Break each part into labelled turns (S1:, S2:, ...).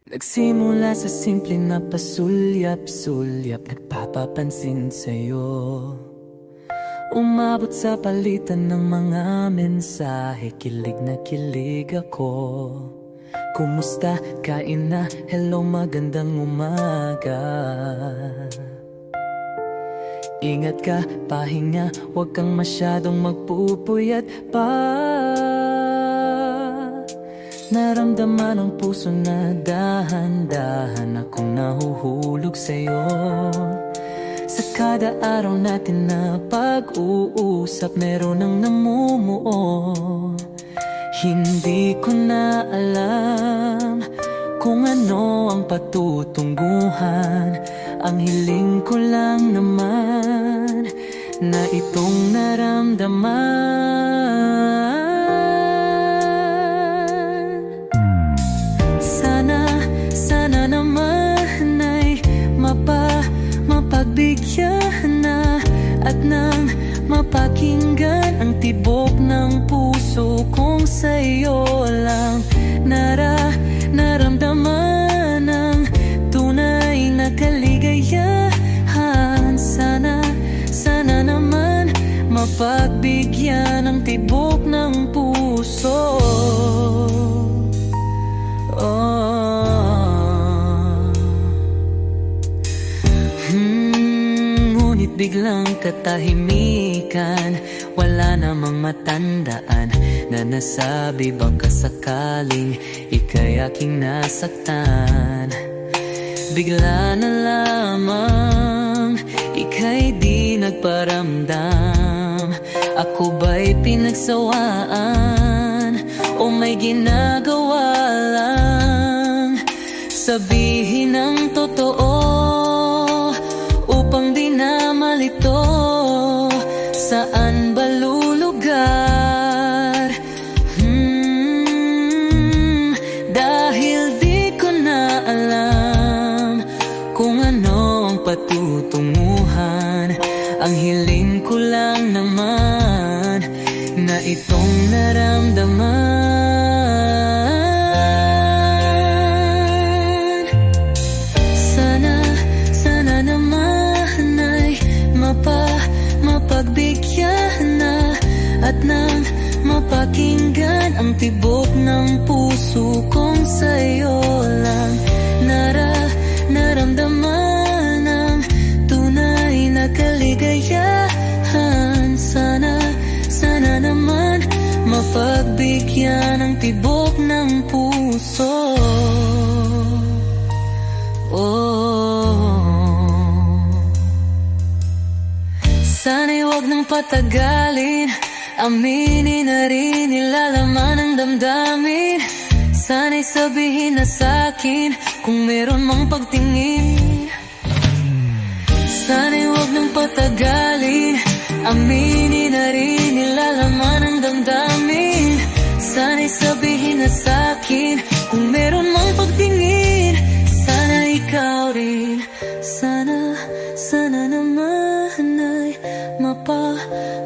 S1: Nagsimula sa simple na pasulyap-sulyap, nagpapapansin sa'yo. Umabot sa palitan ng mga mensahe, kilig na kilig ako. Kumusta? Kain na? Hello, magandang umaga. Ingat ka, pahinga, huwag kang masyadong magpupuyat pa. Naramdaman ang puso na dahan-dahan akong nahuhulog sa'yo. Sa kada araw natin na pag-uusap, meron ang namumuo. Hindi ko na alam kung ano ang patutunguhan. Ang hiling ko lang naman na itong naramdaman. Sana naman ay mapagbigyan na at nang mapakinggan ang tibok ng puso kong sa'yo lang naramdaman ang tunay na kaligayahan. Sana naman mapagbigyan ang tibok ng puso. Ngunit biglang katahimikan, wala namang matandaan na nasabi baka sakaling ika'y aking nasaktan. Bigla na lamang ika'y di nagparamdam. Ako ba'y pinagsawaan o may ginagawa lang? Sabihin ang totoo upang di na malito. Saan ba lulugar? Dahil di ko na alam kung ano ang patutunguhan. Ang hiling ko lang naman na itong naramdaman. Sana naman ay mapagbigyan na at nang mapakinggan ang tibok ng puso kong sa'yo lang naramdaman ang tunay na kaligayahan. Sana naman mapagbigyan ang tibok ng puso. Sana'y huwag nang patagalin, aminin na rin nilalaman ng damdamin. Sana'y sabihin na sa'kin kung meron mang pagtingin. Sana'y huwag nang patagalin, aminin na rin nilalaman ng damdamin. Sana'y sabihin na sa'kin kung meron mang pagtingin. Sana ikaw rin, sana naman ay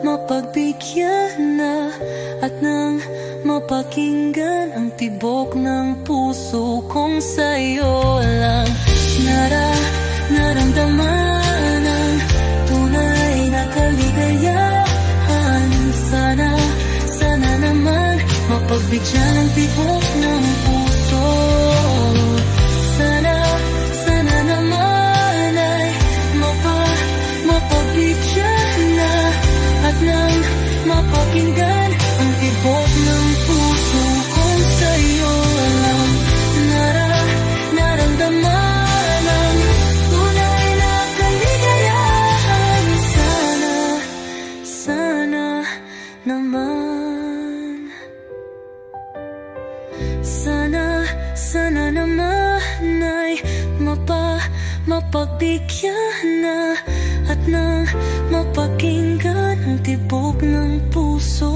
S1: mapagbigyan na at nang mapakinggan ang tibok ng puso kong sa'yo lang naramdaman ang tunay na kaligayahan. Sana naman mapagbigyan ang tibok ng puso. Sana naman ay mapagbigyan na at nang mapakinggan ang tibok ng puso kong sa'yo lang naramdaman ang tunay na kaligayahan. Sana naman, sana naman ay mapagbigyan na at nang mapakinggan ang tibok ng puso.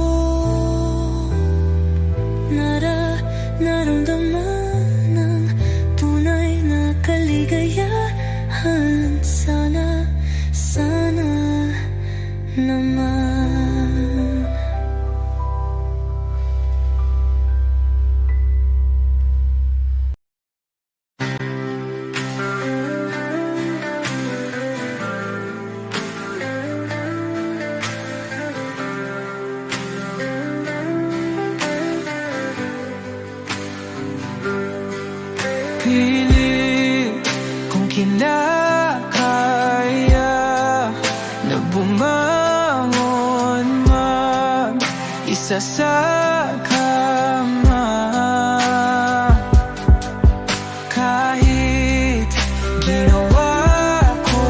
S1: Naramdaman ang tunay na kaligayahan. Sana naman. pilit kung kinakaya na bumangon mag-isa sa kama. Kahit ginawa ko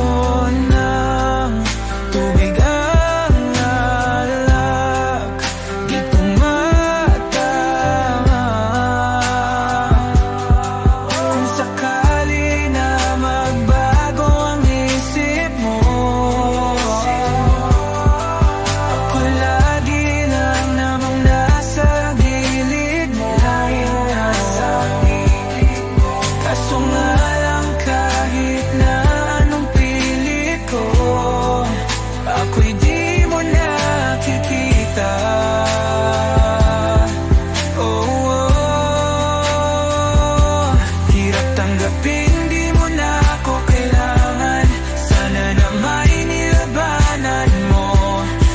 S1: ng tubig ang alak, di tumatama. Kung sakali na magbago ang isip mo, ako lagi lang namang nasa gilid mo. Kaso nga lang kahit na anong pilit ko, ako'y di mo nakikita. Hirap tanggapin, di mo na ako kailangan. Sana na may nilabanan mo.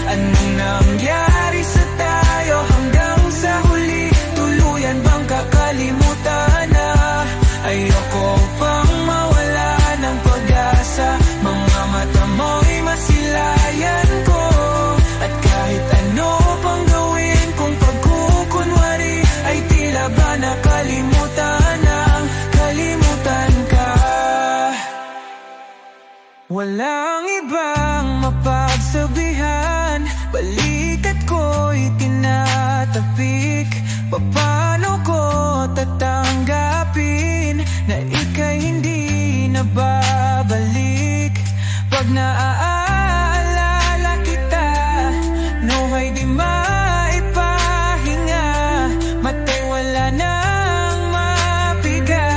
S1: Anong nangyari sa tayo hanggang sa huli? Tuluyan bang kakalimutan na? Ayoko pang mawala ng pag-asa. Mga mata mo'y masilayan ko. At kahit ano pang gawin kung pagkukunwari, ay tila ba nakalimutan ang kalimutan ka. Walang ibang mapagsabihan, balikat ko'y tinatapik. Paano ko tatanggapin na ika'y hindi na babalik? Pag naaalala kita, nawa'y di maipahinga. Mata'y wala nang mapiga.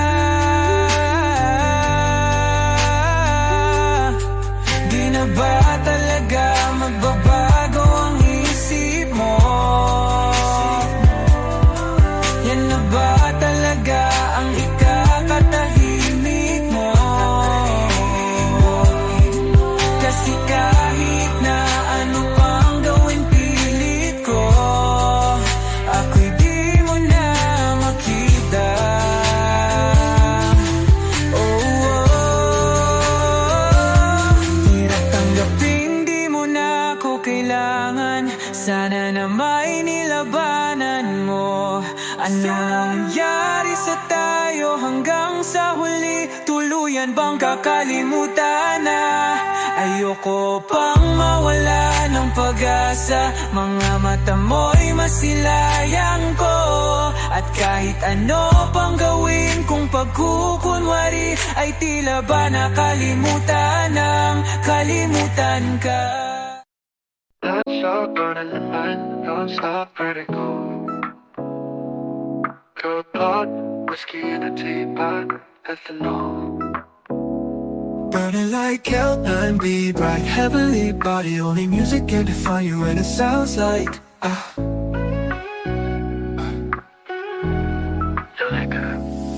S1: Di na ba talaga magbabago ang isip mo? Yan na ba talaga ang ikakatahimik mo? Kasi kahit na ano pang gawin pilit ko, ako'y di mo na makita. Hirap tanggapin, di mo na ako kailangan. Sana na may nilabanan mo. Ano nangyari sa tayo hanggang sa huli? Tuluyan bang kakalimutan na? Ayoko pang mawala ng pag-asa. Mga mata mo'y masilayang ko. At kahit ano pang gawin kung pagkukunwari, ay tila ba nakalimutan ng kalimutan ka.
S2: Let's start burning the night, don't stop vertigo. Cold blood, whiskey in a teapot, ethanol.
S3: Burning like hell, 9B, bright heavenly body. Only music can define you, and it sounds like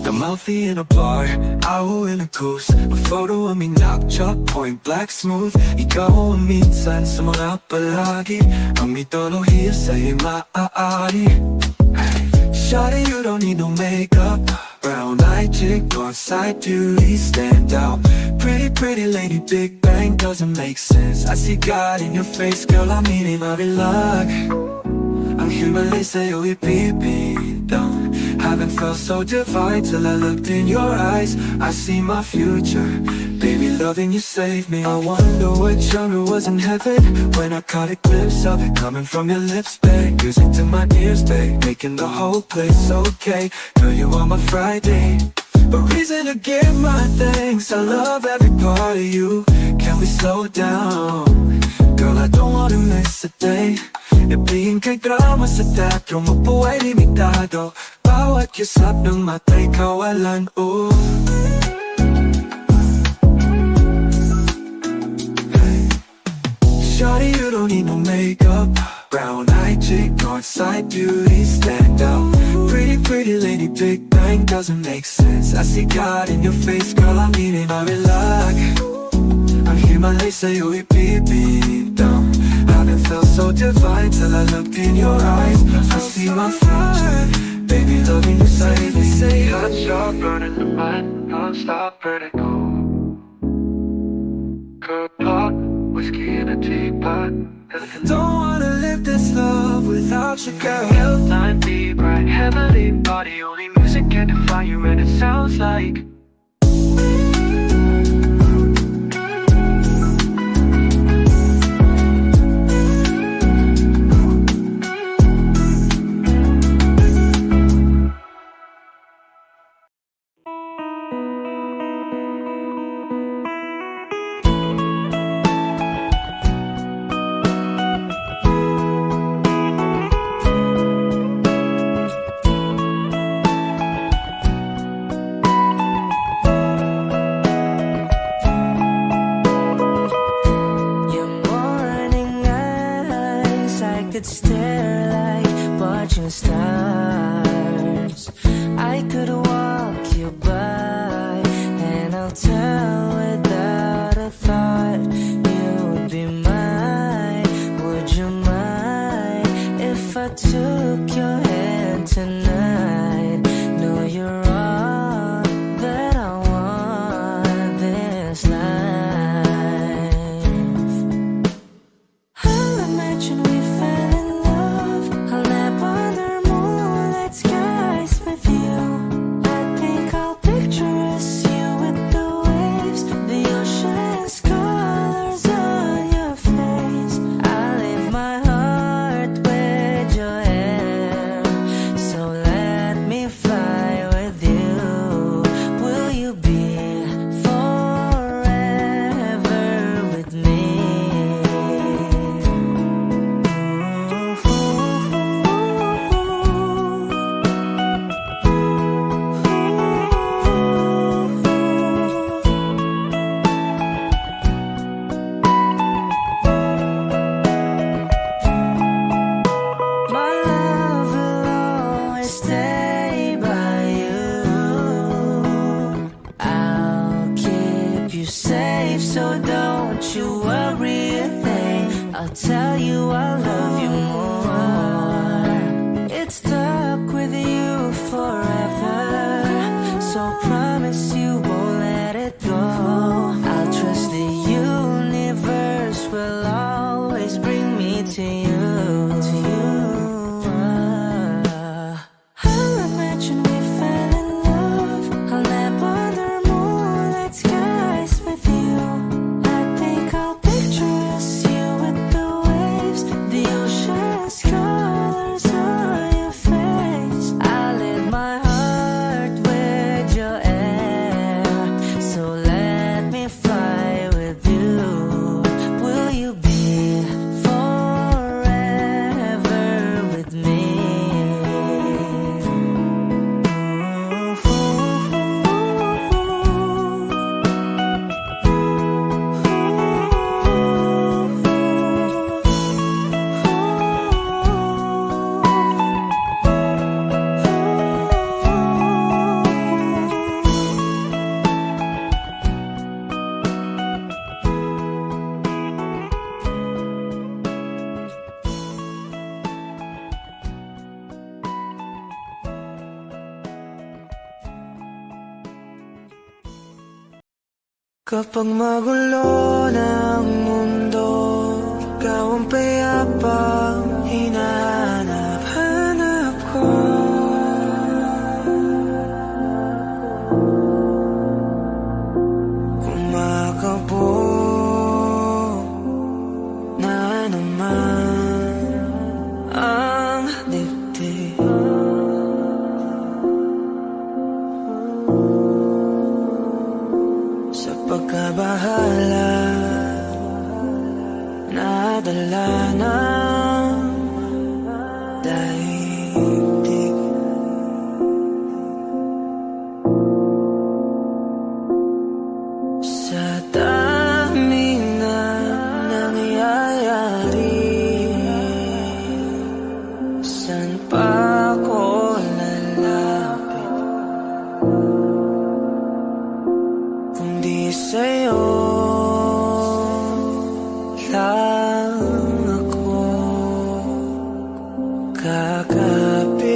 S3: the mouthy in a bar, owl in a goose. A photo of me knock chalk point black smooth. Ikaw ang minsan sa mga palagi, ang mitolohiya sa'yo'y maaari. Shawty, you don't need no makeup. Brown eyed chick, north side beauty, stand out. Pretty, pretty lady, Big Bang doesn't make sense. I see God in your face, girl, I'm eating my luck. Ang himalay sa'yo ipipintang. Haven't felt so divine till I looked in your eyes. I see my future, baby, loving you saved me. I wonder what genre was in heaven when I caught a glimpse of it coming from your lips, babe. Music to my ears, babe, making the whole place okay. Girl, you are my Friday, a reason to give my thanks. I love every part of you. Can we slow down? Girl, I don't wanna miss a day. Ibigin kay drama sa teatro, mabuhay limitado. Bawat kisap ng mata'y kawalan, oh. Shawty, you don't need no makeup. Brown eyed chick, north side beauty, stand out. Pretty, pretty lady, Big Bang doesn't make sense. I see God in your face, girl, I'm eating my luck. Ang himalay sa'yo ipipintang. Haven't felt so divine till I looked in your eyes. I see my future, Baby, loving you safely, say
S2: Hot shot burning the mind, non-stop vertigo. Cup hot, whiskey in a teapot.
S3: don't wanna live this love without you, girl.
S2: Felt 90 bright, heavenly body. Only music can define you, and it sounds like
S1: Your morning eyes, I could stare like watching stars. I could walk you by, and I'll tell without a thought. You would be mine. Would you mind if I took your hand tonight? No, you're all that I want this life. I'll imagine we fell in love. I'll nap under moonlit skies with you. I think I'll picture us, you with the waves, the ocean's colors on your face. I leave my heart with your hair, so let me fly with you. Will you be forever with me? My love will always stay by you. I'll keep you safe, so don't you worry a thing. I'll tell you I love you more. It's stuck with you forever, so promise you won't let it go. I'll trust the universe will always bring me to you. I'll imagine we fell in love. I'll nap under moonlit skies with you. I think I'll picture us, you with the waves, the ocean's colors on your face. I leave my heart with your air, so let me fly with you. Will you be forever with me? Kapag magulo ng mundo, ikaw ang payapang hinahanap-hanap ko. Kumakabog na naman ang dibdib. Sa pagkabahala, nadala ng daigdig. Sa dami na nangyayari, saan pa ako lalapit kundi sa'yo lang ako kakapit.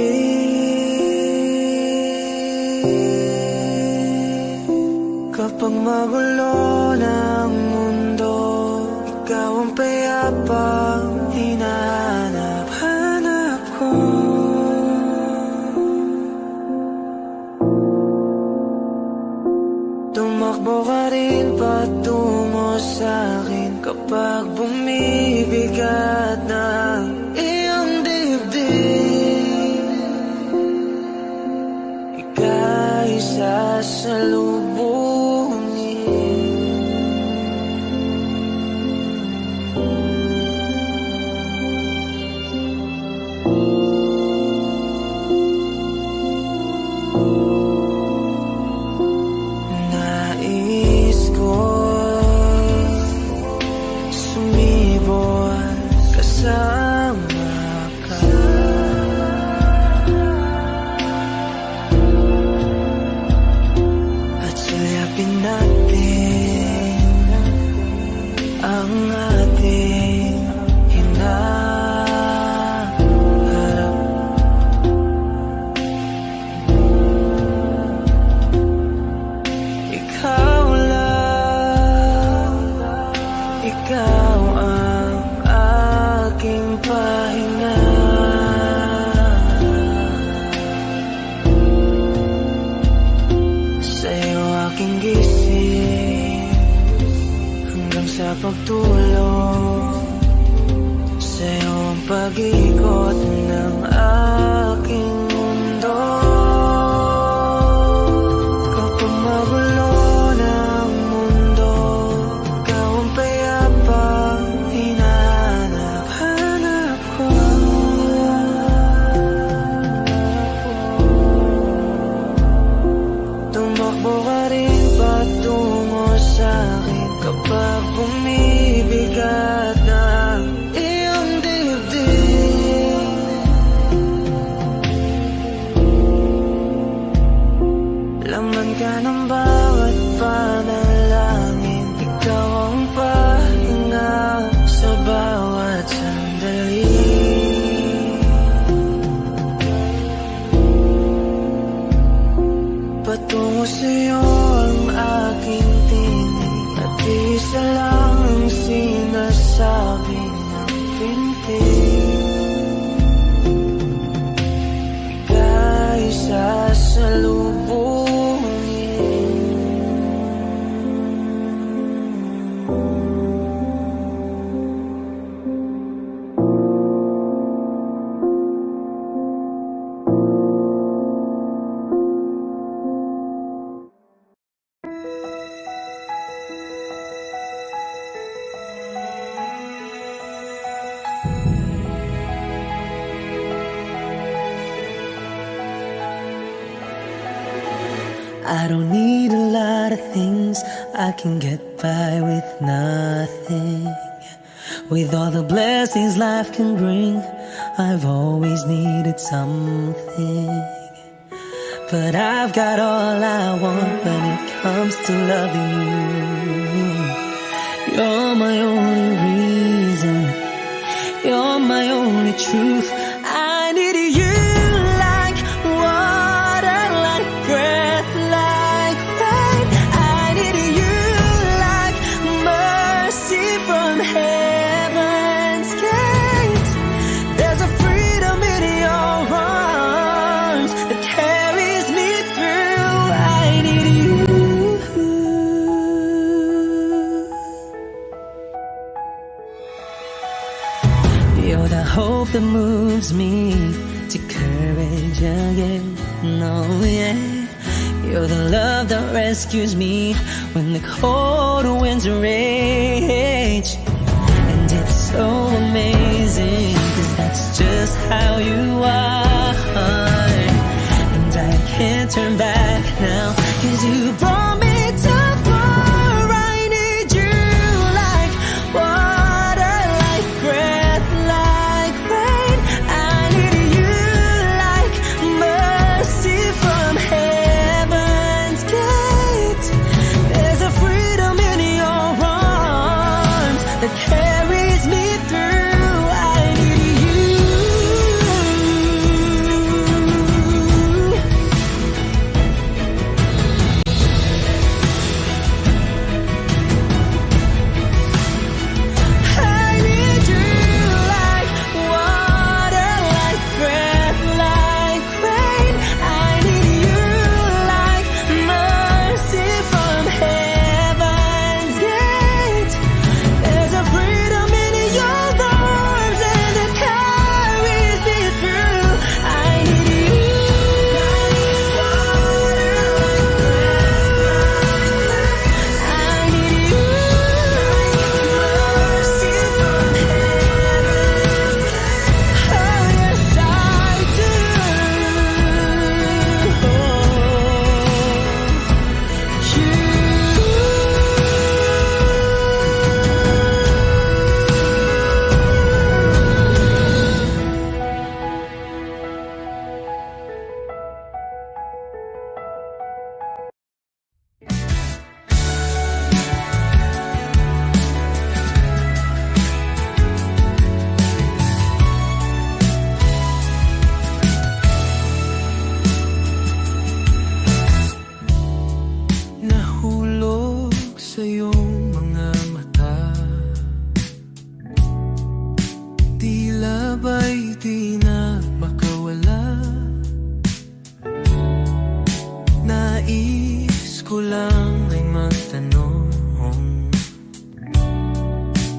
S1: Kapag magulo ng mundo, ikaw ang payapang hinahanap-hanap ko. Tumakbo ka rin patungo sa'kin kapag bumibigat ng iyong dibdib. Ika'y sasalubungin. Nais ko'y sumibol kasama ka. At sulyapin natin ang ating hinaharap. Ikaw lang, ikaw ang aking pahinga. Sa'yo aking gising hanggang sa pagtulog. Sa'yo ang pag-ikot ng aking mundo. Kapag magulo ng mundo, ikaw ang payapang hinahanap-hanap ko. Tumakbo ka rin patungo sa'kin kapag bumibigat ng iyong dibdib. Laman ka ng bawat panalangin, ikaw ang pahinga sa bawat sandali. Patungo sa'yo ang aking tinig, at isa lang ang sinasabi ng pintig. Ika'y sasalubungin. I don't need a lot of things, I can get by with nothing. With all the blessings life can bring, I've always needed something. But I've got all I want when it comes to loving you. You're my only reason, you're my only truth. I need you like water, like breath, like rain. I need you like mercy from heaven's gate. There's a freedom in your arms that carries me through. I need you. You're the hope that moves me to courage again. No, yeah. You're the love that rescues me when the cold winds rage. And it's so amazing, 'cause that's just how you are. And I can't turn back now, 'cause you brought me too far. I need you like water, like breath, like rain. I need you like mercy from heaven's gate. There's a freedom in your arms that carries me through. I need you. ko lang ay magtanong,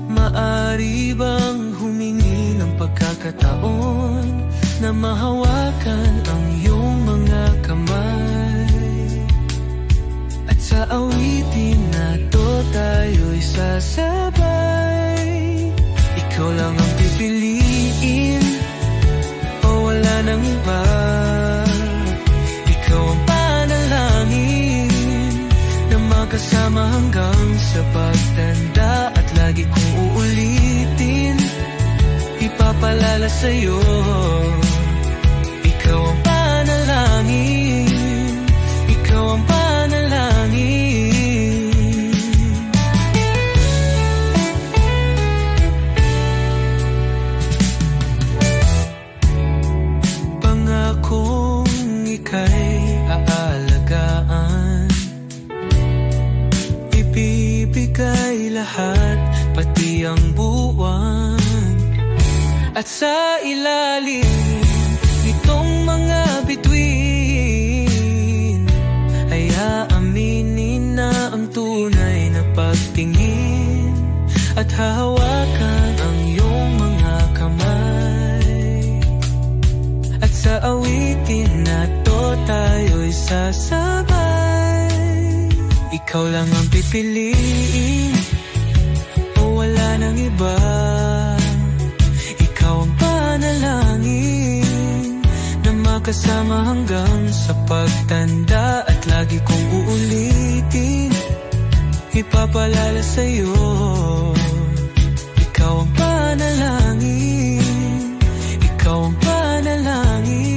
S1: maari bang humingi ng pagkakataon na mahawakan ang iyong mga kamay? At sa awitin na to tayo'y sasabay. Ikaw lang ang pipiliin o wala nang iba. Ikaw ang panalangin na magkasama hanggang sa pagtanda. At lagi kong uulitin, ipapalala sa'yo. Ikaw ang panalangin, ikaw ang panalangin. Pangakong ika'y aalagaan, ibibigay lahat, pati ang buwan. At sa ilalim nitong mga bituin ay aaminin na ang tunay na pagtingin. At hahawakan ang iyong mga kamay. At sa awitin na to tayo'y sasabay. Ikaw lang ang pipiliin o wala nang iba. Ikaw ang panalangin na makasama hanggang sa pagtanda. At lagi kong uulitin, ipapalala sa'yo. Ikaw ang panalangin, ikaw ang panalangin.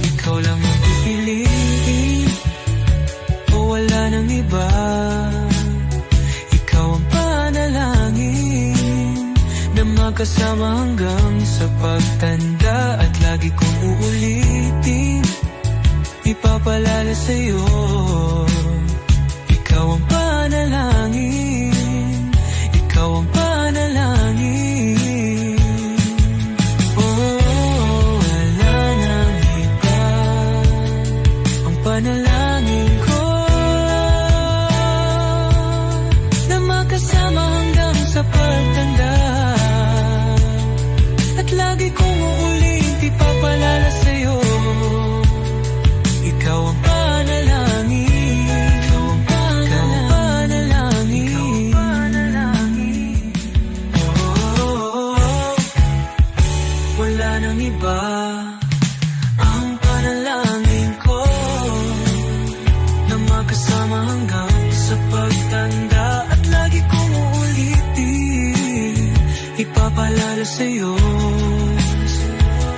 S1: Ikaw lang ang pipiliin o wala nang iba. Ikaw ang panalangin na magkasama hanggang sa pagtanda. At lagi kong uulitin, ipapalala sa'yo. Ikaw ang panalangin, ikaw ang panalangin. Oh, wala nang iba. Ang panalangin ko na makasama hanggang sa pagtanda. At lagi kong uulit, ipapalala sa'yo. Ikaw ang panalangin, ikaw ang panalangin, ikaw ang panalangin. Oh, wala nang iba. Ang panalangin ko na magkasama hanggang sa pagtanda. At lagi kong uulitin, ipapalala sa'yo.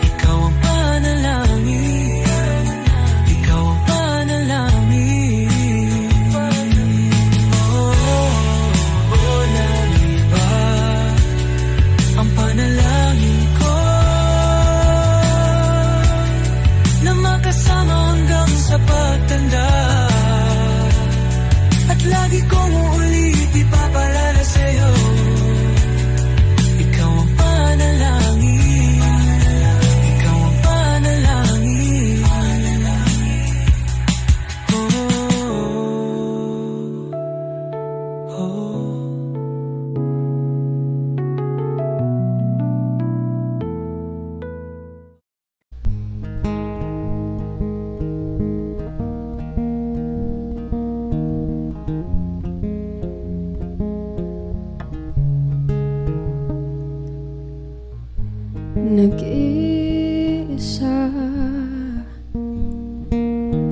S1: Ikaw ang panalangin, ikaw ang panalangin. Oh, wala nang iba. Ang panalangin ko na makasama hanggang sa pagtanda. At lagi kong uulit, ipapalala sa'yo. Ikaw ang panalangin, ikaw ang panalangin. Oh, oh.
S4: Nag-iisa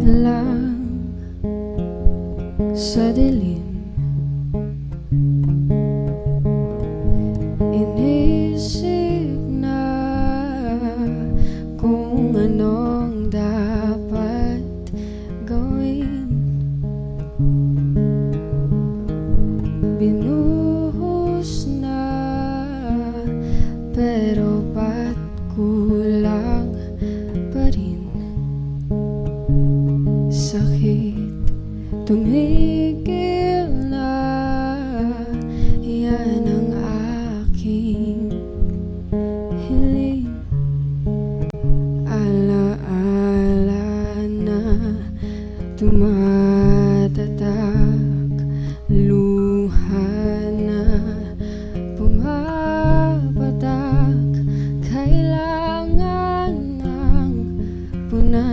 S4: lang sa dilim, inisip na kung anong dapat gawin. Binuhos na pero ba't kulang pa rin? Sakit tumigil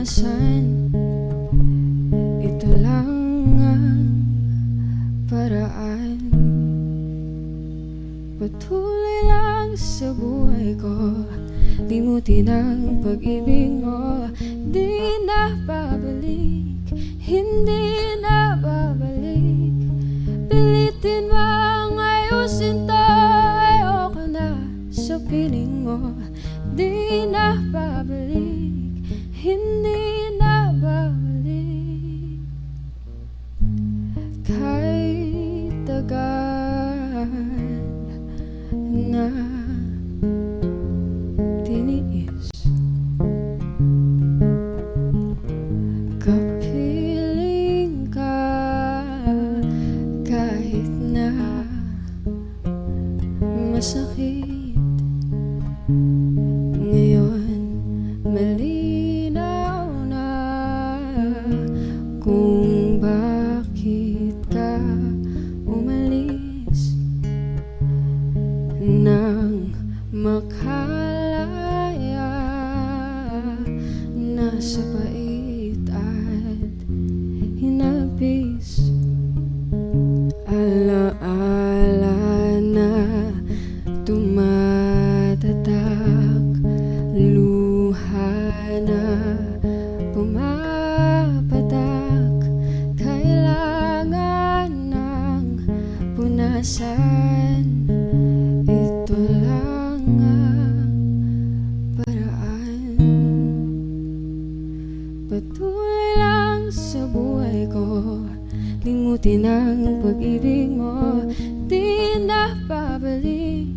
S4: nasan. Ito lang ang paraan. Patuloy lang sa buhay ko, limutin ang pag-ibig mo. Di na babalik, hindi na babalik. Pilitin bang ayusin to, ayoko na sa piling mo. Di na babalik, hindi na babalik. Kahit tagal na tiniis, kapiling ka kahit na masakit. Ngayon malinaw na kung bakit ka umalis nang makalaya na sa pait at hinapis. Alaala na tumatatak, luha na pumapatak. Kailangan ng punasan, ito lang ang paraan. Patuloy lang sa buhay ko, limutin ang pag-ibig mo. Di na babalik,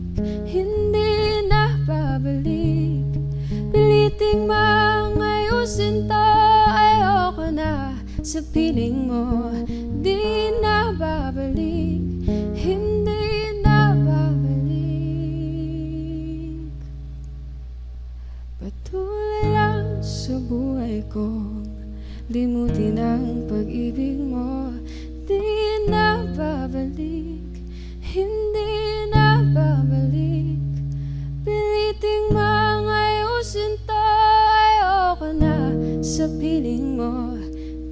S4: hindi na babalik. Piliting mang ayusin to, ayoko na sa piling mo. Di na babalik, hindi na babalik. Patuloy lang sa buhay ko, limutin ang pag-ibig mo. Di na babalik, hindi na babalik. Piliting mang ayusin to, ayoko na sa piling mo.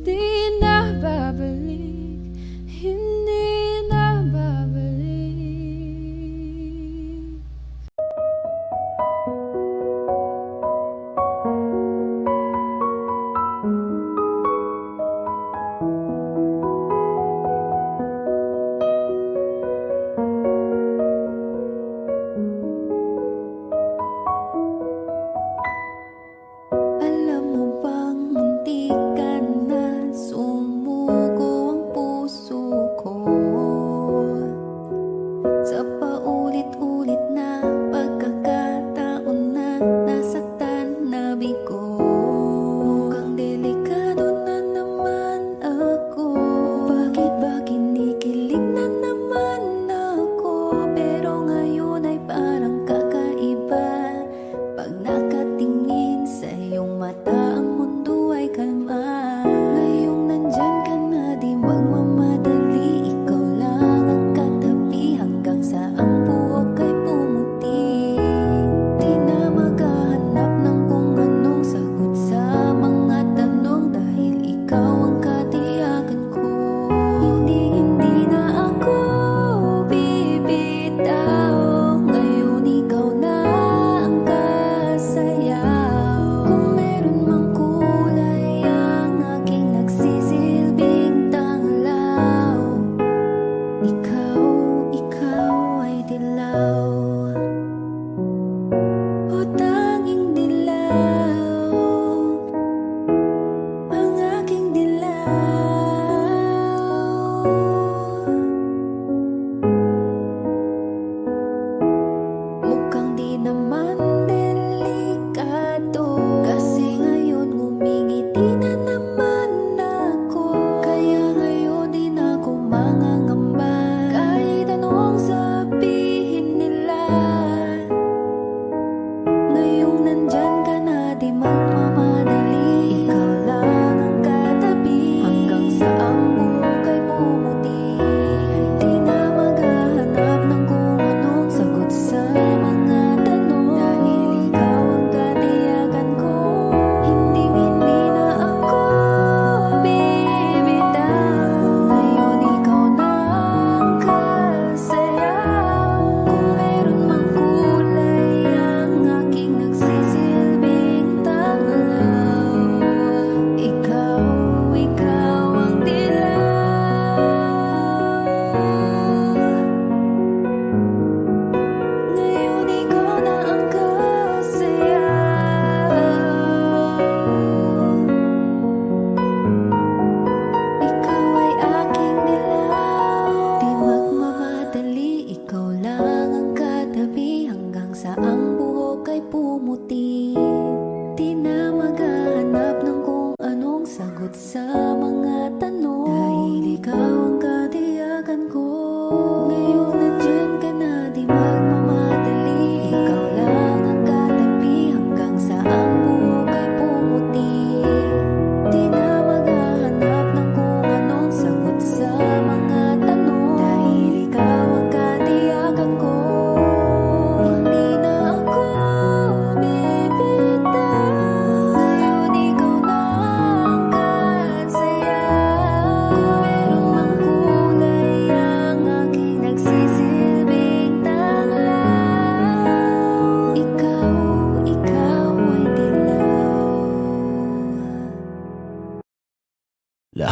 S4: Di na babalik, hindi na babalik.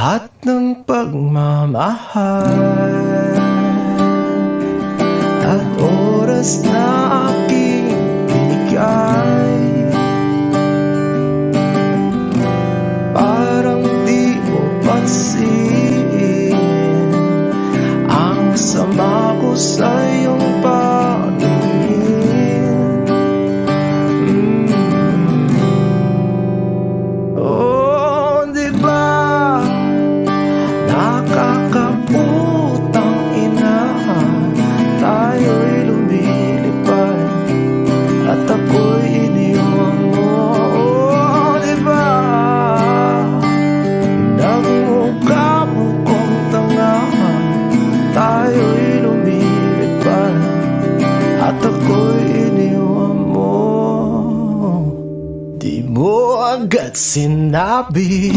S5: lahat ng pagmamahal at oras na aking binigay. Parang di mo pansin ang sama ko sa iyong paningin. Oh, di ba nakakaputang ina, tayo'y lumilipad at ako'y iniwan mo. Oh, di ba nagmukha mo kong tanga, tayo'y lumilipad at ako'y iniwan mo. Di mo agad sinabi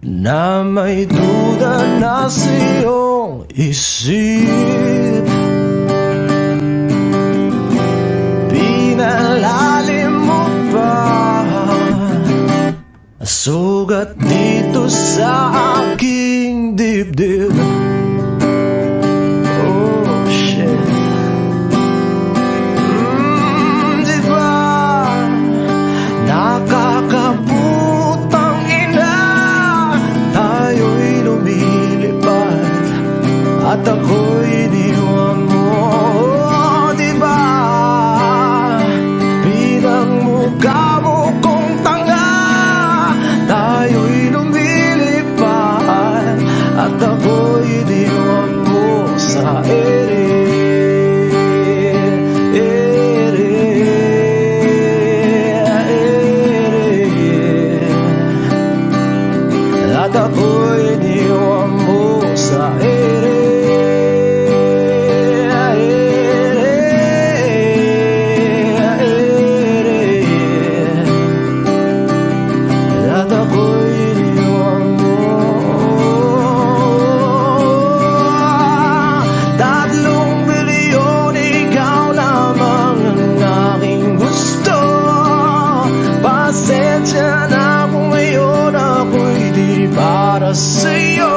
S5: na may duda na sa iyong isip. Pinalalim mo pa sugat dito sa aking dibdib. Oh shit. Di ba nakakaputang ina, tayo'y lumilipad at ako'y iniwan mo. Oh, di ba pinagmukha mo kong tanga, tayo'y lumilipad at ako'y iniwan mo sa ere. At ako'y iniwan mo sa ere. At ako'y iniwan mo. 3 bilyon, ikaw lamang ang aking gusto. Pasensya na kung ngayon ako'y di para sa'yo.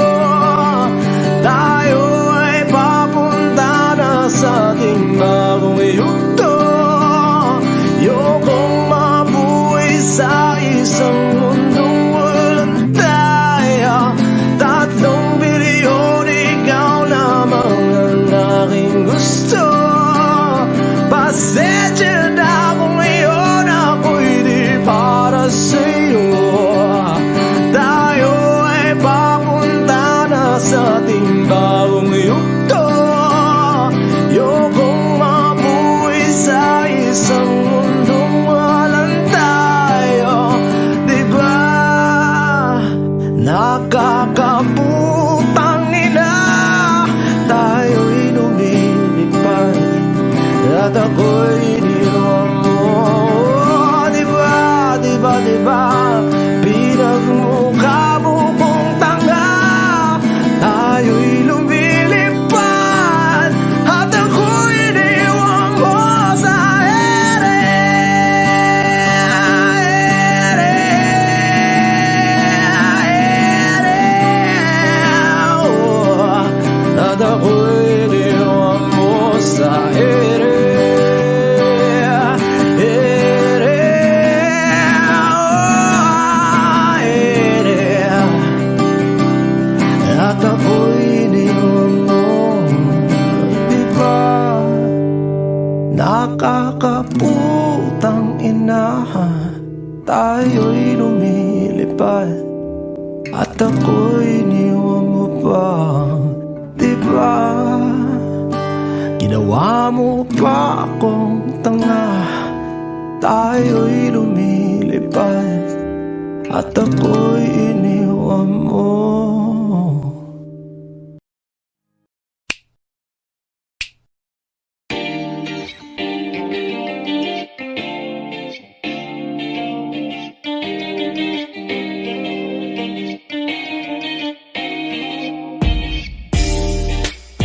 S5: Tayo ay papunta na sa ating bagong yugto. Ayokong mabuhay sa isang mundong walang tayo. 3 bilyon, ikaw lamang ang aking gusto. Pasensya na kung ngayon ako'y di para sa'yo. Tayo ay papunta na sa ating bagong yugto. Ayokong mabuhay sa isang mundong walang tayo. Di ba nakakaputang ina, tayo'y lumilipad at ako'y iniwan mo. Di ba, di ba, di ba pinagmukha mo kong tanga, tayo'y lumilipad at ako'y iniwan mo sa ere. Oh, at ako'y iniwan mo sa ere. At ako'y iniwan mo. Di ba nakakaputang ina, tayo'y lumilipad at ako'y iniwan mo pa. Di ba ginawa mo pa akong tanga, tayo'y lumilipad at ako'y iniwan mo.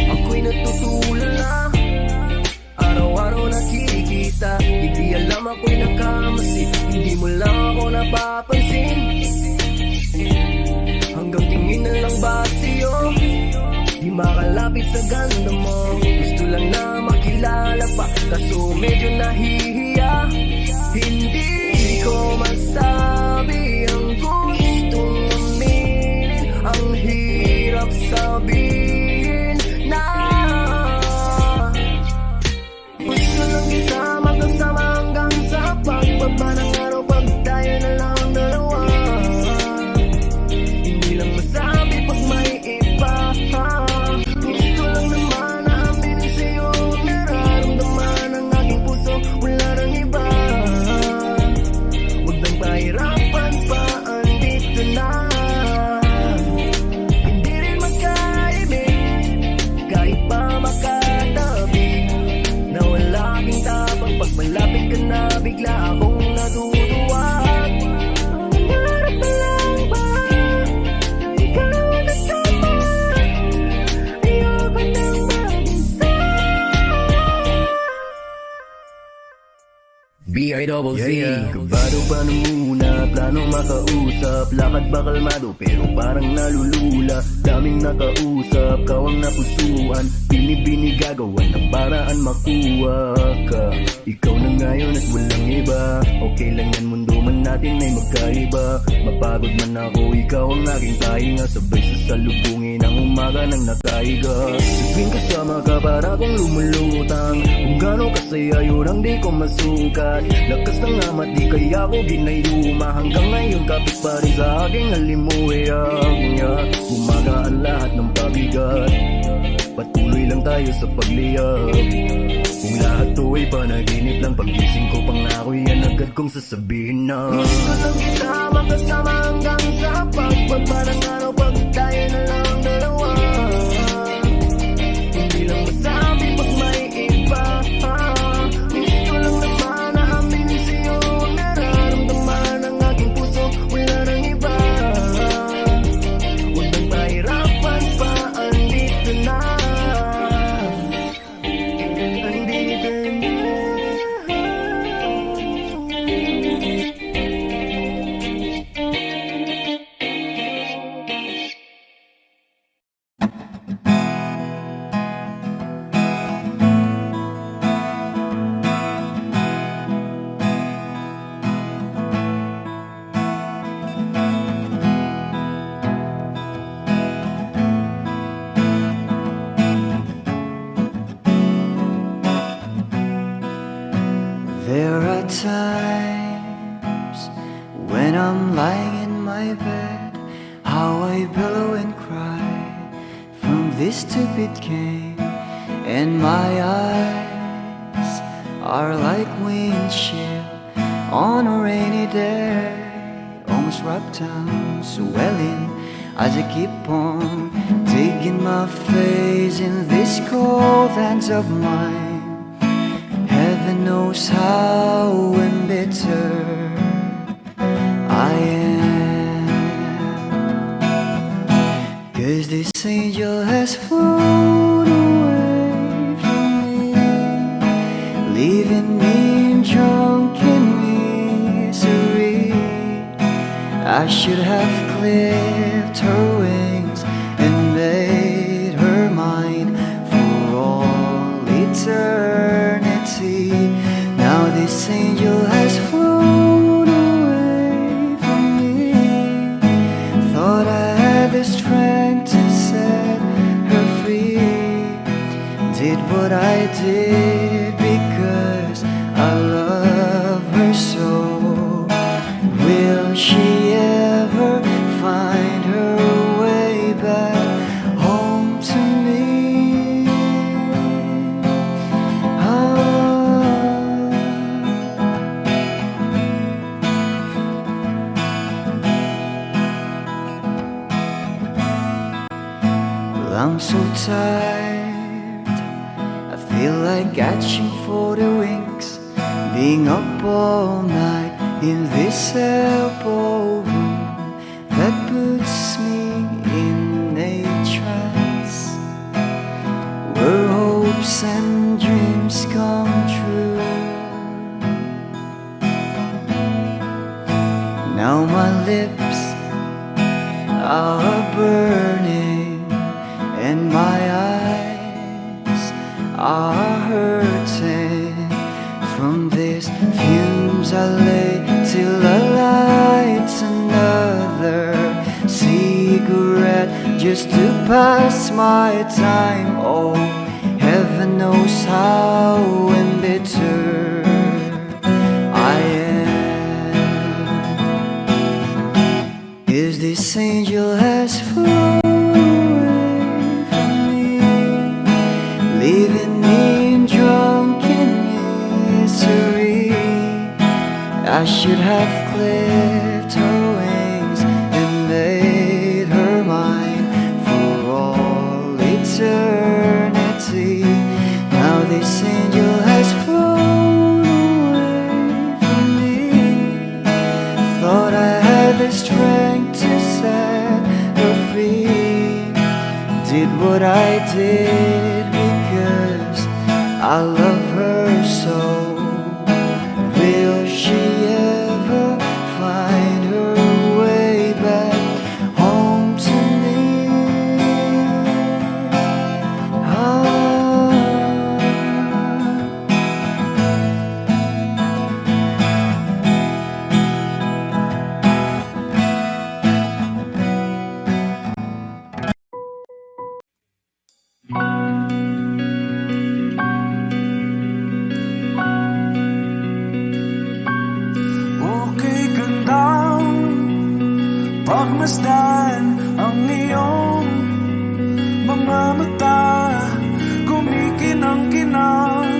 S6: Ako'y natutulala, araw-araw nakikita. Hindi alam ako'y nakamasi, hindi mo lang ako napapansin. kumakalapit sa ganda mo. Gusto lang na makilala pa, kaso medyo nahihiya. Hindi ko masabi ang gustong aminin, ang hirap sabihin na gusto lang kita magkasama hanggang sa pagbaba ng araw, pag tayo na lang ang dalawa. Hindi lang masabi pag may iba. Gusto lang naman na aminin sa'yo ang nararamdaman ng aking puso, wala nang iba. Huwag nang pahirapan pa, andito na. Hindi rin magkaibig kahit pa makatabi, na wala aking tapang pag malapit ka na, bigla akong natutuwa. Nangarap na lang ba na ikaw ang kasama? Ayoko nang mag-isa. B.I.Z. Kabado pa na muna, plano makausap, lakad ba kalmado pero parang nalulula. Daming nakausap, kawang napusuan, binibini gagawan ng paraan makuha ka. Ikaw na ngayon at walang iba, okay lang yan, mundo man natin ay magkaiba. Mapagod man ako, ikaw ang aking pahinga, sabay sasalubungin ang umaga ng nakahiga. Tuwing kasama ka para kong lumulutang, kung gano'ng kasaya yun ang di ko masukat. Lakas ng amat di kaya ko ginayuma, hanggang ngayon kapit pa rin sa aking alimuhiyang niya. Gumagaan lahat ng pabigat, patuloy lang tayo sa pagliyab. Kung lahat to ay panaginip lang, pagising ko pangako yan agad kong sasabihin na gusto lang kita makasama hanggang sa pagbaba ng araw, pag tayo na lang ang dalawa. Hindi lang masabi pag may iba. Gusto lang naman na aminin sa'yo ang nararamdaman ng aking puso, wala nang iba. Huwag nang mahirapan pa, andito na. Andito na.
S7: There are times when I'm lying in my bed, how I billow and cry from this stupid game, and my eyes are like windshield on a rainy day, almost wrapped down, swelling as I keep on digging my face in these cold hands of mine. Heaven knows how embittered I am, 'cause this angel has flown away from me, leaving me in drunken misery. I should have clipped her wings and made her mine for all eternity. Now this angel has flown away from me. Thought I had the strength to set her free. Did what I did because I love her so. Will she ever find her way back home to me? Well, I'm so tired, I feel like catching for the wings, being up all night in this elbow room that puts me in a trance, where hopes and dreams come true. Now my lips are burning and my are hurting from this. Fumes I lay till I light another cigarette just to pass my time. Oh, heaven knows how embittered I am. Is this angel has flown away from me, leaving me in drunken misery? I should have clipped her wings and made her mine for all eternity. Now this angel has flown away from me. Thought I had the strength to set her free. Did what I did because I love her so. Will she ever find her way back home to me?
S5: Okay, gandang pagmasdan ang iyong mga mata, kumikinang-kinang.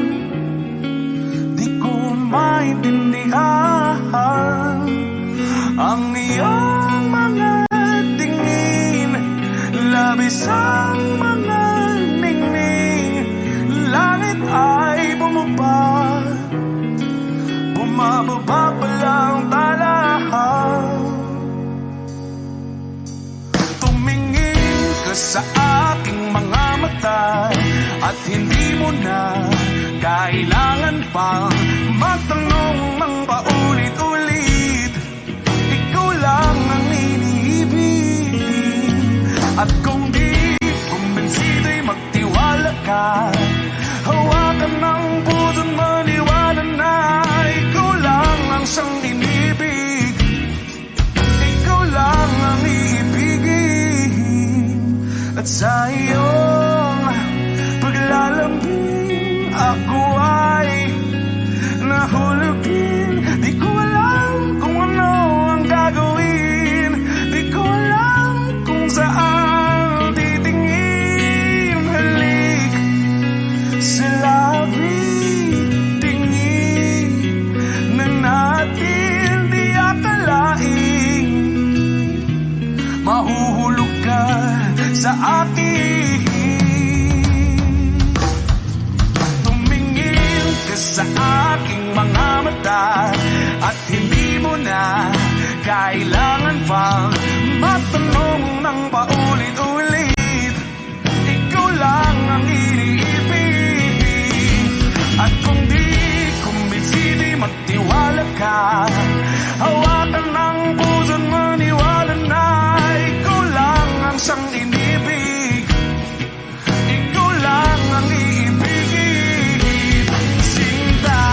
S5: Di ko maintindihan ang iyong mga tingin, labis ang mga ningning. Langit ay bumaba, bumababa pa lang talahaw. Tumingin ka sa aking mga mata at hindi mo na kailangan pang magtanong ng paulit-ulit. Ikaw lang ang iniibig, at kung di kumbinsido'y magtiwala ka. Hawakan ng puso't maniwala na ikaw lang ang siyang inibig. Ikaw lang ang iibigin, at sa iyong paglalambing ako ay nahulugin. Di ko alam kung ano ang gagawin, di ko alam kung saan titingin. Halik sa labi, tingin na natin di akalain. Mahuhulog ka sa akin. Tumingin ka sa aking mga mata at hindi mo na kailangan pang magtanong ng paulit-ulit. Ikaw lang ang iniibig, at kung di kumbinsido'y magtiwala ka. Hawakan ng puso't maniwala na ikaw lang ang siyang inibig. Ikaw lang ang iibigin, sinta.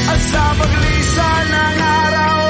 S5: At sa paglisan ng araw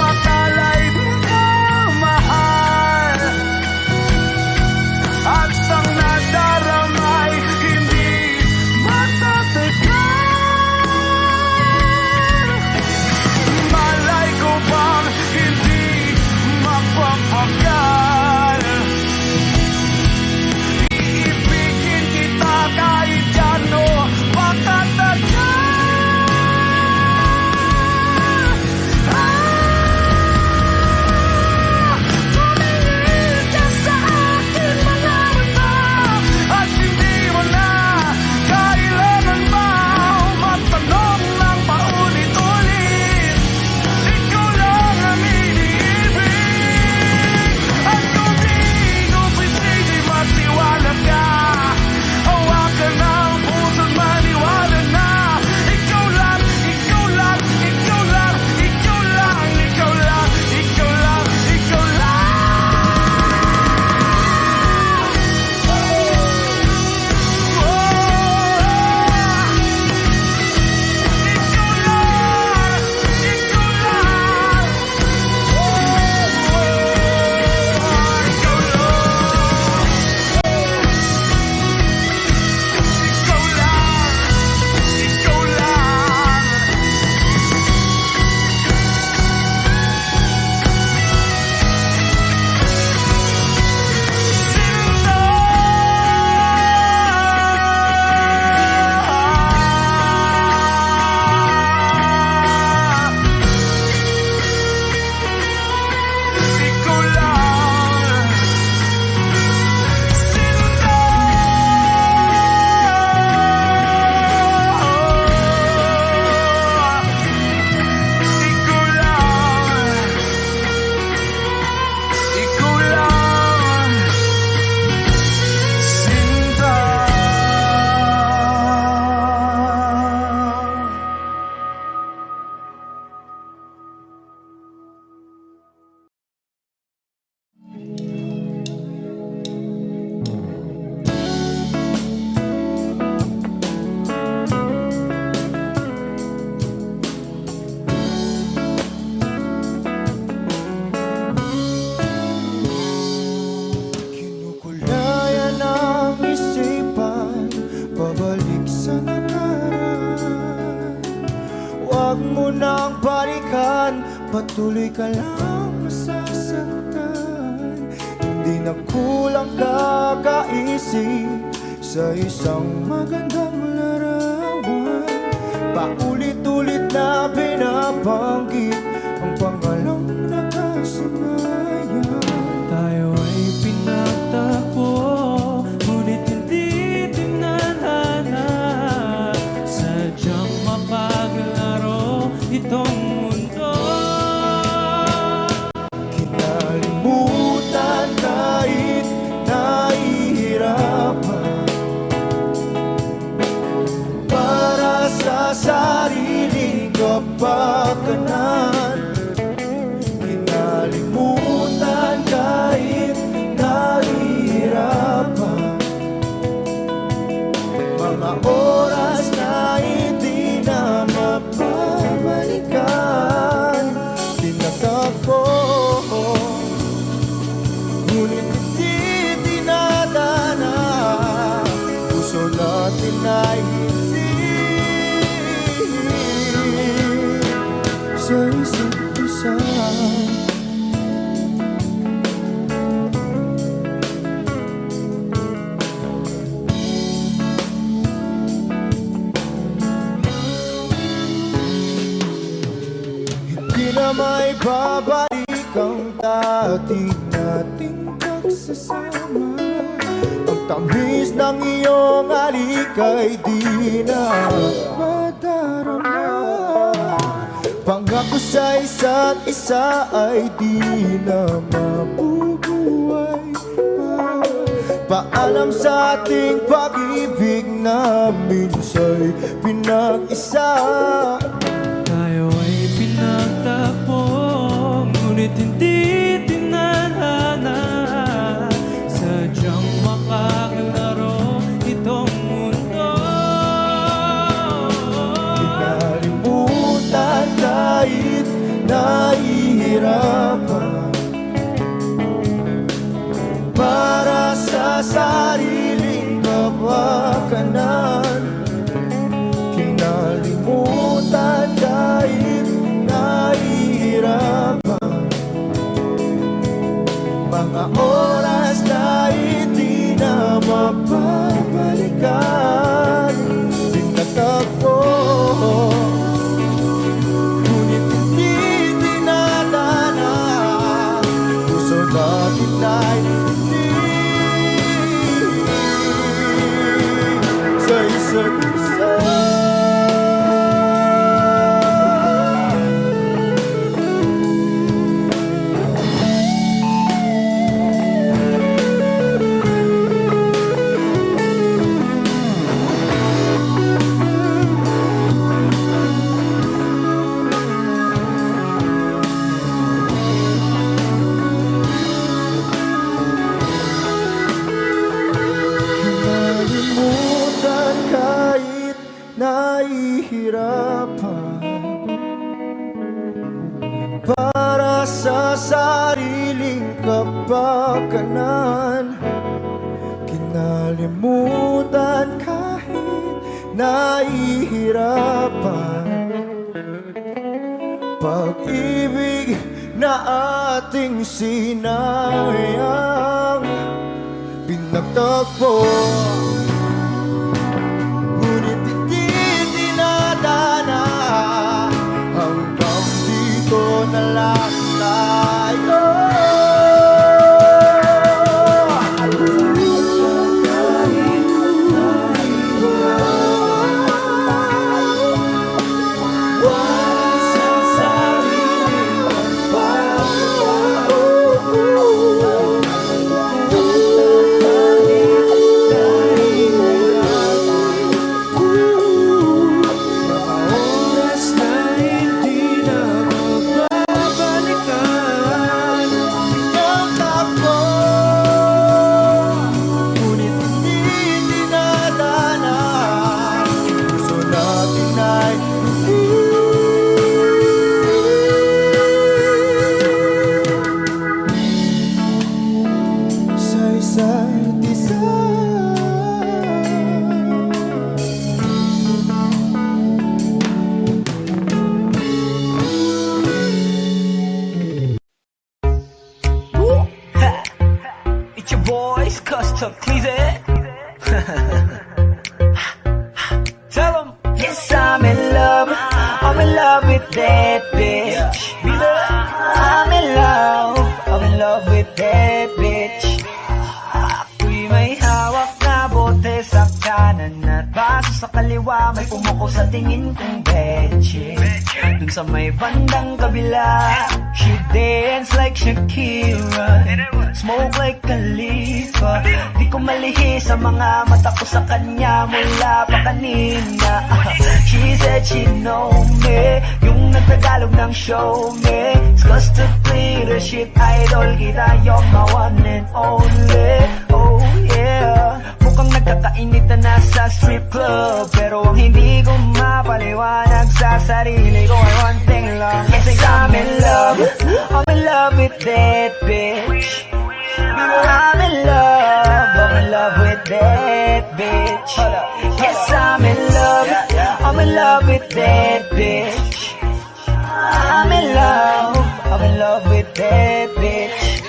S5: patuloy ka lang masasaktan. Hindi na kulang kakaisip sa isang magandang larawan. Paulit-ulit na binabanggit ang pangalang nakasanayan.
S1: Tayo ay pinagtagpo, ngunit hindi tinadhana. Sadyang mapaglaro itong mundo.
S5: Kinalimutan kahit nahihirapan, para sa sariling kapakanan. Kinalimutan kahit nahihirapan, mga oras na hindi na mapabalikan. Tinatagpo, ngunit hindi dinadana. Puso natin ay hindi sa isa't isa. Hindi na may babalik ang dati nating pagsasama. Ang tamis ng iyong halik ay di na madarama. Pangako sa isa't isa ay di na mabubuhay pa. Paalam sa ating pag-ibig na minsa'y pinag-isa.
S1: Tayo ay pinagtagpo, ngunit hindi tinadhana. Sadyang makaglaro itong mundo.
S5: Kinalimutan kahit nahihirapan, para sa sariling kapakanan. Kinalimutan kahit nahihirapan, mga oras na hindi na mapabalikan. Tinatagpo, ngunit hindi dinadana. Puso natin ay hindi sa isa't isa. Kinalimutan kahit nahihirapan, para sa sariling kapakanan. Kinalimutan kahit nahihirapan, pag-ibig na ating sinayang. Pinagtagpo, ngunit hindi dinadana. Hanggang dito na lang tayo.
S1: What's up, Cleese? Tell 'em.
S7: Yes, I'm in love with that bitch. I'm in love with that bitch. Ako'y may hawak na bote sa kanan at baso sa kaliwa, may pumuko sa tingin kong betche. Dun sa may bandang kabila, she dance like Shakira, smoke like Khalifa. Di ko malihis sa mga mata ko sa kanya mula pa kanina. She said she know me, yung nagtagalog ng show me. It's cause to leadership idol kita, you're my one and only. Oh yeah, mukhang nagkakainitan na sa strip club, pero ang hindi ko mapaliwanag sa sarili ko ay one thing lang. Kasi I'm in love with that bitch. I'm in love with that bitch. Yes, I'm in love with that bitch. I'm in love with that bitch.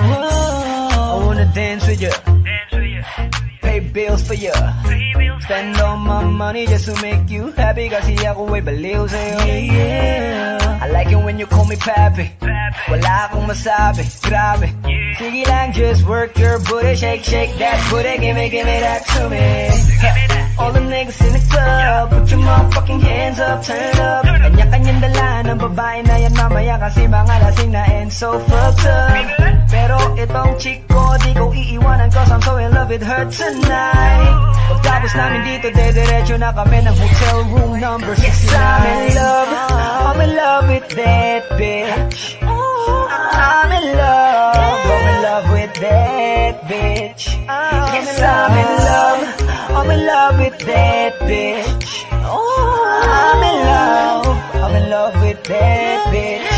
S7: I wanna dance with you, pay bills for you, spend all my money just to make you happy. Kasi ako ay baliw sa'yo. I like it when you call me papi. Wala akong masabi, grabe. Sige lang, just work your booty, shake that booty, give me that to me. All the niggas in the club, put your motherfucking hands up, turn it up. Kanya-kanyang dala ng babae na yan mamaya, kasi mga lasing na and so fucked up. Pero itong chick ko, di ko iiwanan, cause I'm so in love with her tonight. Pagtapos namin dito, dediretso na kami ng hotel room number 69. Yes, I'm in love with that bitch. I'm in love with that bitch. Yes, I'm in love with that bitch. I'm in love with that bitch.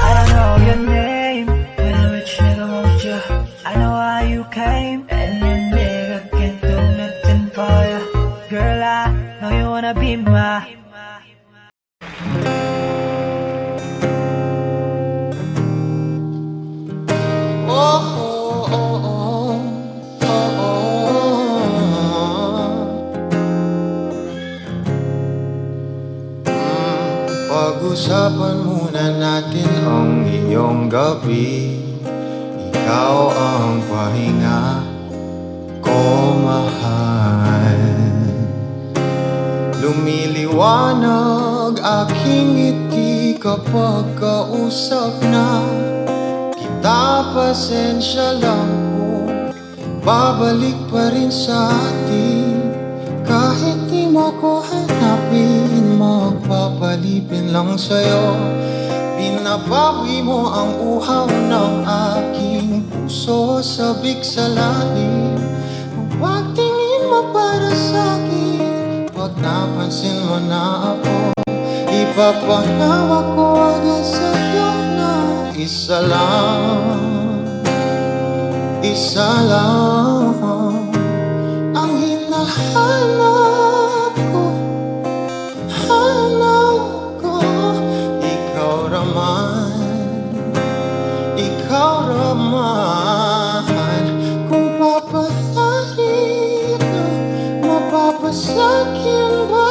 S7: I don't know your name, but a rich nigga wants you. I know how you came, and your nigga can't do nothing for you. Girl, I know you wanna be my.
S8: Pag-usapan muna natin ang iyong gabi. Ikaw ang pahinga ko, mahal. Lumiliwanag aking ngiti kapag kausap na kita. Pasensya lang kung babalik pa rin sa atin. Kahit di mo ko hanapin, magpapalipin lang sa'yo. Pinabawi mo ang uhaw ng aking puso, sabik sa lalim. Pagtingin mo para sa'kin, pag napansin mo na ako, ipapahawak ko agad sa'yo na isa lang ang hinahanap ko. Ikaw raman, kung papalarin ka, mapapasakyan ba?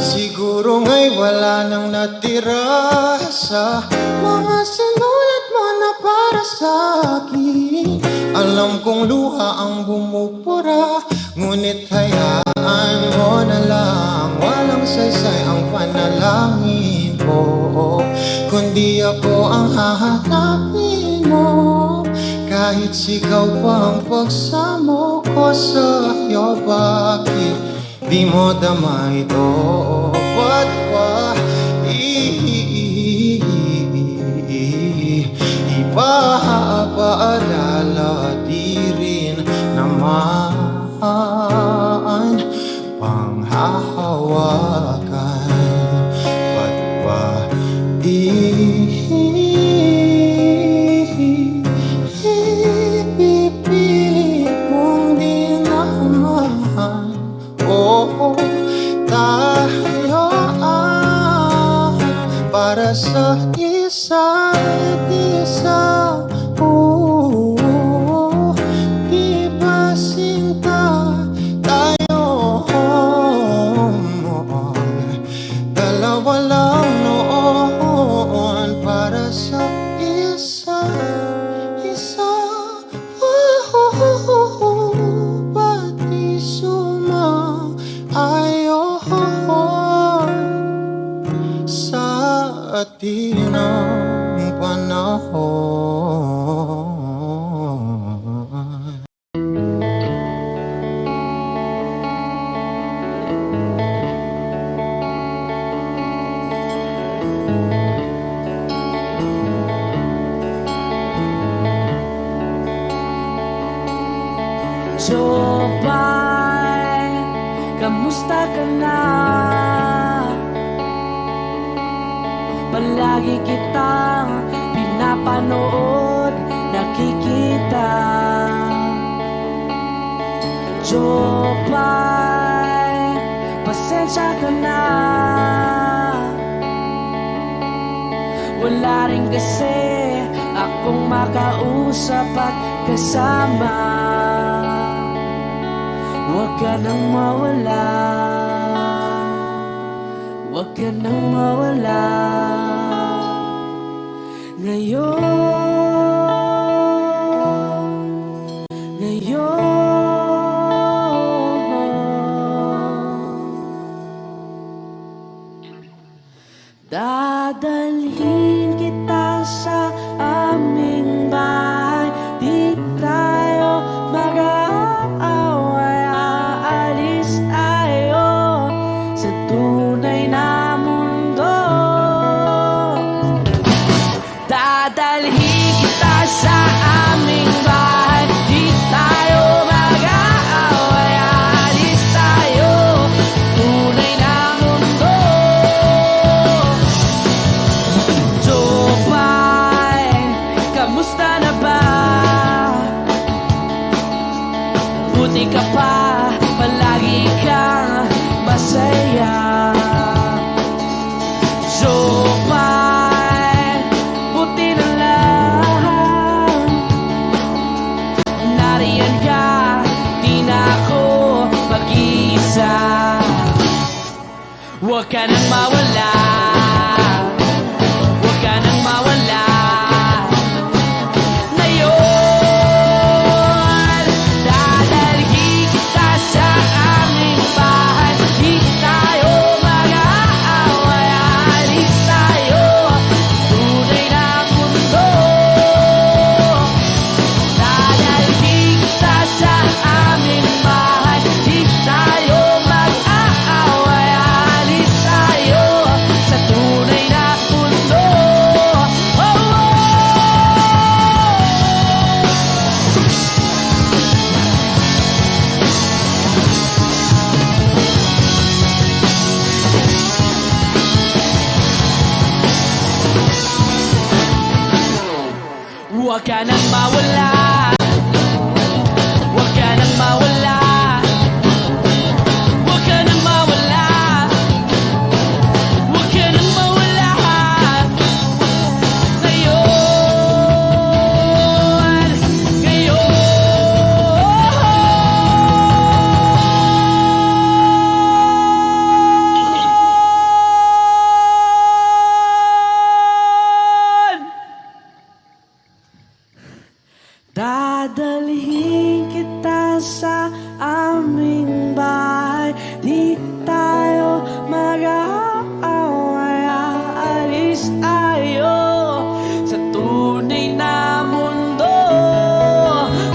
S8: Siguro nga'y wala nang natira sa mga sinulat mo na para sa'kin. Alam kong luha ang bumupura, ngunit hayaan mo na lang. Walang saysay ang panalangin ko, kundi ako ang hahanapin mo. Kahit sigaw pa ang pagsamo ko sa'yo, bakit di mo dama ito? Ba't ba ipapaalala? Di rin naman panghahawakan. Ba't ba para sa isa't isa. Di ba sinta tayo? Dalawa lang noon para sa isa't isa. Pati sumaayon sa atin ang panahon.
S1: Jopay, kamusta ka na? Palagi kitang pinapanood, nakikita. Jopay, pasensya ka na. Wala rin kasi akong makausap at kasama. Huwag ka nang mawala, huwag ka nang mawala. Dadalhin kita sa aming bahay, di tayo mag-aaway, aalis tayo sa tunay na mundo. Dadalhin kita sa aming bahay, di tayo mag-aaway, aalis tayo tunay na mundo. Jopay, kamusta na ba? Buti ka pa, palagi kang masaya. Jopay, buti na lang nariyan ka, di na ako mag-iisa. Huwag ka nang mawala, huwag ka nang mawala. Ngayon, dadalhin kita sa aming bahay, di tayo mag-aaway, aalis tayo tunay na mundo. Dadalhin kita sa aming bahay, di tayo mag-aaway, aalis tayo sa tunay na mundo. Oh, oh. Huwag ka nang mawala, huwag ka nang mawala, huwag ka nang mawala, huwag ka nang mawala. Ngayon, dadalhin kita sa aming bahay, di tayo mag-aaway, aalis tayo sa tunay na mundo.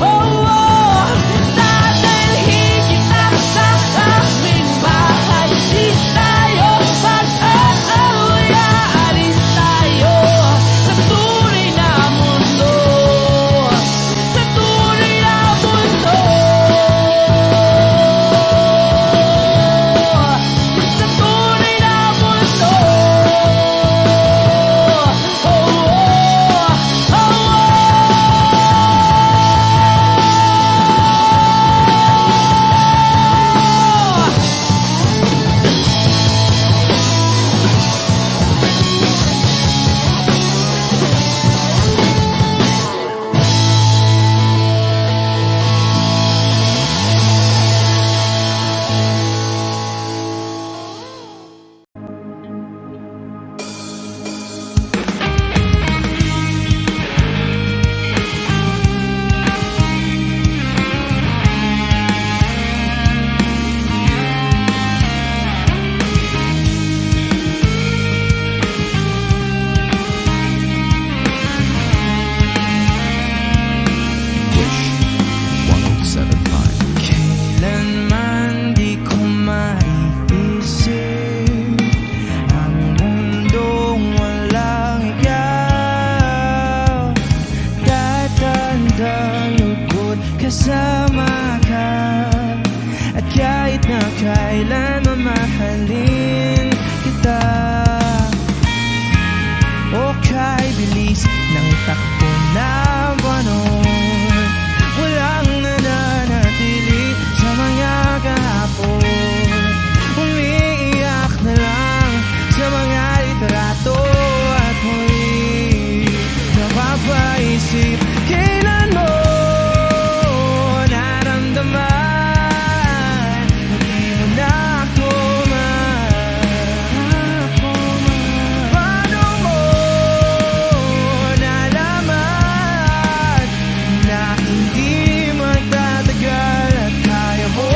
S1: Oh, oh. Dadalhin kita sa aming bahay, di tayo mag-aaway, aalis tayo sa tunay na mundo. Sa tunay na mundo. Sa tunay na mundo. isip, kailan mo naramdaman na di mo na ako paano mo nalaman na hindi magtatagal at kaya mo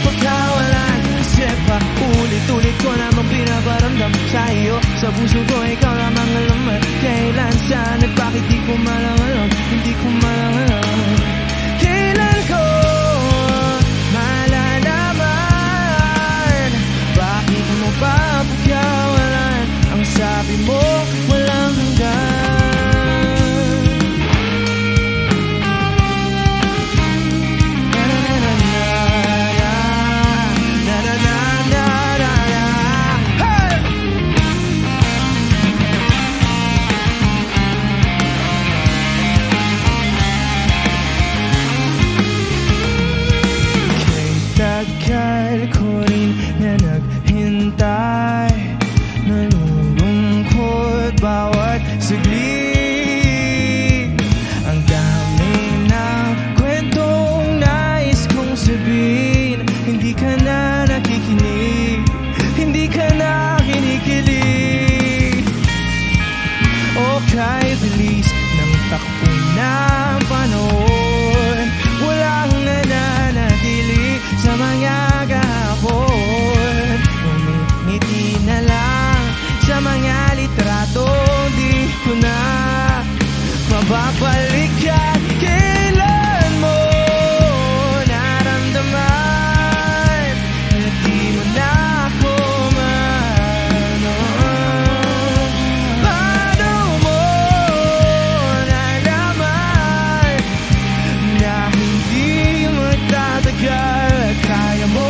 S1: pagkawalan? Kasi pa ulit-ulit ko namang pinaparamdam sa'yo. Sa puso ko ikaw lamang alam at kailan, saan at bakit di ko malang alam. Hindi ko malang alam kailan ko malalaman. Bakit mo pa pagkawalan? Ang sabi mo walang hanggan. Tagal ko rin na naghintay, nalulungkot bawat saglit. Ang dami ng kwentong nais kong sabihin, hindi ka na nakikinig, hindi ka na kinikilig. O kahit bilis ng takbo ng panahon, walang nananatili sa mga kahapon. Ngumiti na lang sa mga litrato, di ko na mababalikan. Kailan mo naramdaman na di mo na ako paano mo nalaman na hindi magtatagal at kaya mo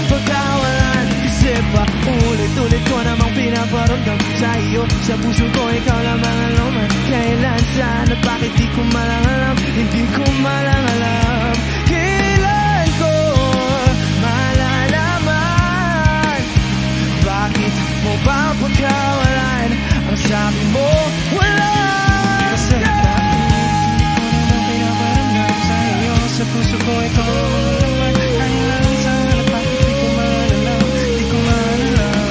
S1: pagkawalan? Kasi pa ulit-ulit ko namang pinaparamdam sa'yo. Sa puso ko ikaw lamang alam at kailan, saan at bakit di ko malang alam. Hindi ko malang alam kailan ko malalaman. Bakit mo ba pagkawalan? Ang sabi mo wala. Kasi bakit ko namang pinaparamdam sa'yo. Sa puso ko ikaw lamang alam at kailan, saan at bakit di ko malang alam. Di ko malang alam.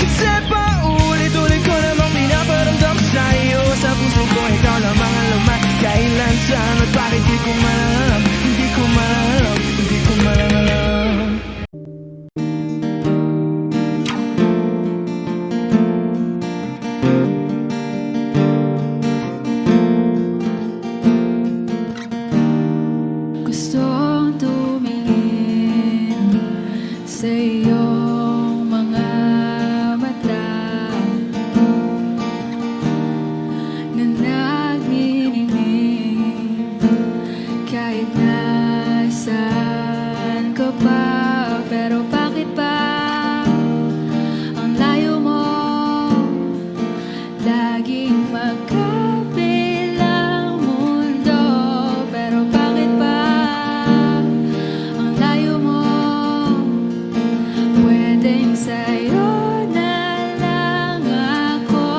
S1: Kasi pa ulit-ulit ko namang pinaparamdam sa'yo. Sa puso ko ikaw lamang alam at kailan, saan at bakit di ko malang alam. Hindi ko malang alam, hindi ko malang alam.
S4: Gustong tumingin sa iyong mga mata na nagniningning kahit nasaan ka pa. Pero bakit ba ang layo mo? Laging magkabilang mundo. Pero bakit ba ang layo mo? Pwedeng sa'yo na lang ako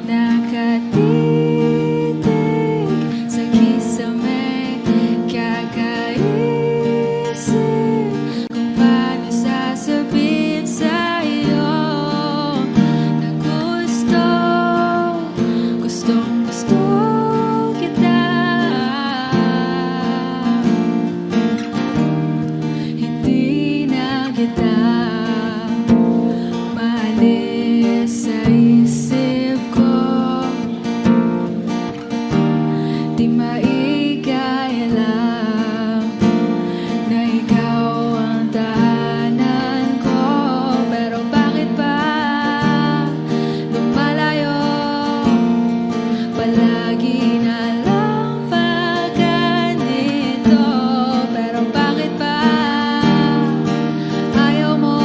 S4: nakatitig sa kisame, kakaisip kung paano sasabihin sa'yo na gustong-gusto kita. Hindi na kita maalis sa isip ko. Di maigaya lang na ikaw ang tahanan ko. Pero bakit ba lumalayo? Palagi na lang pag ganito. Pero bakit ba ayaw mo?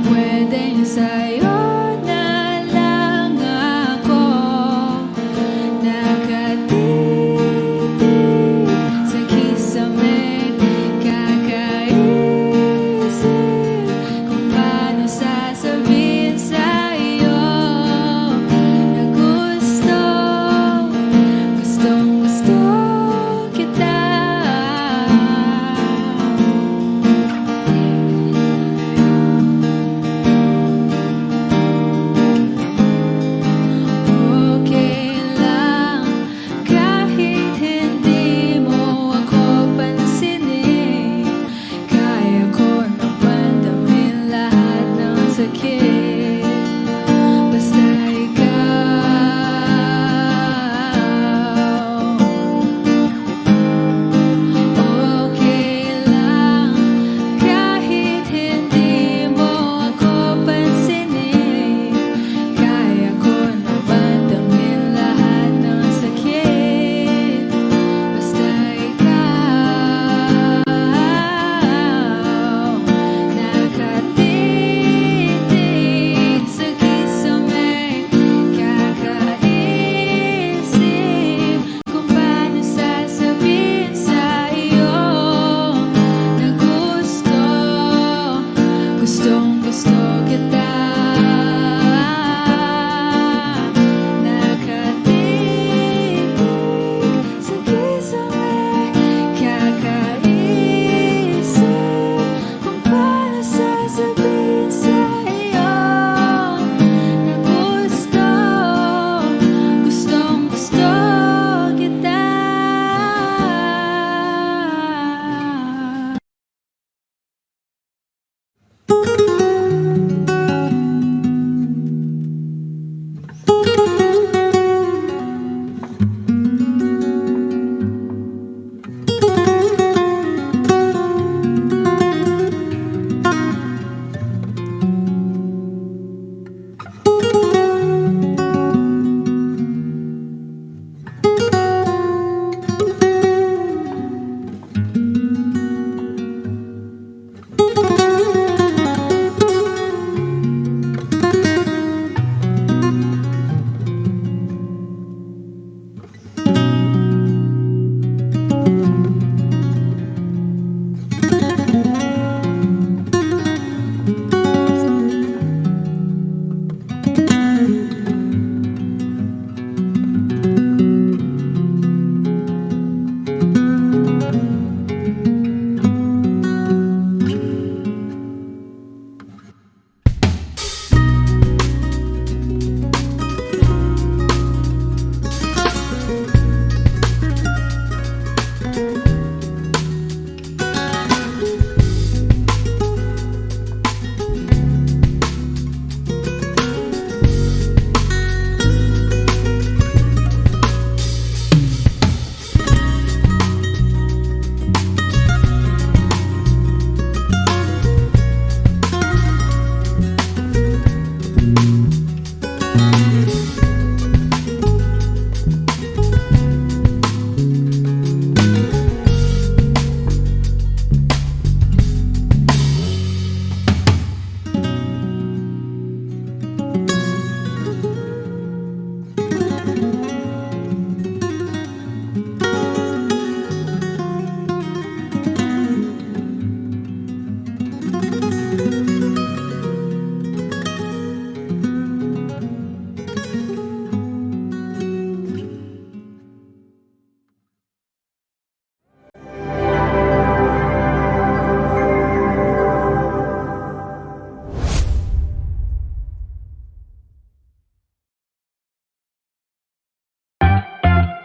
S4: Pwedeng sa'yo na Basta ikaw. Okay lang kahit hindi mo ako pansinin. Kaya ko naman damhin lahat ng sakit. Basta ikaw. Nakatitig sa kisame, kakaisip kung paano sasabihin sa iyo na gustong gusto kita.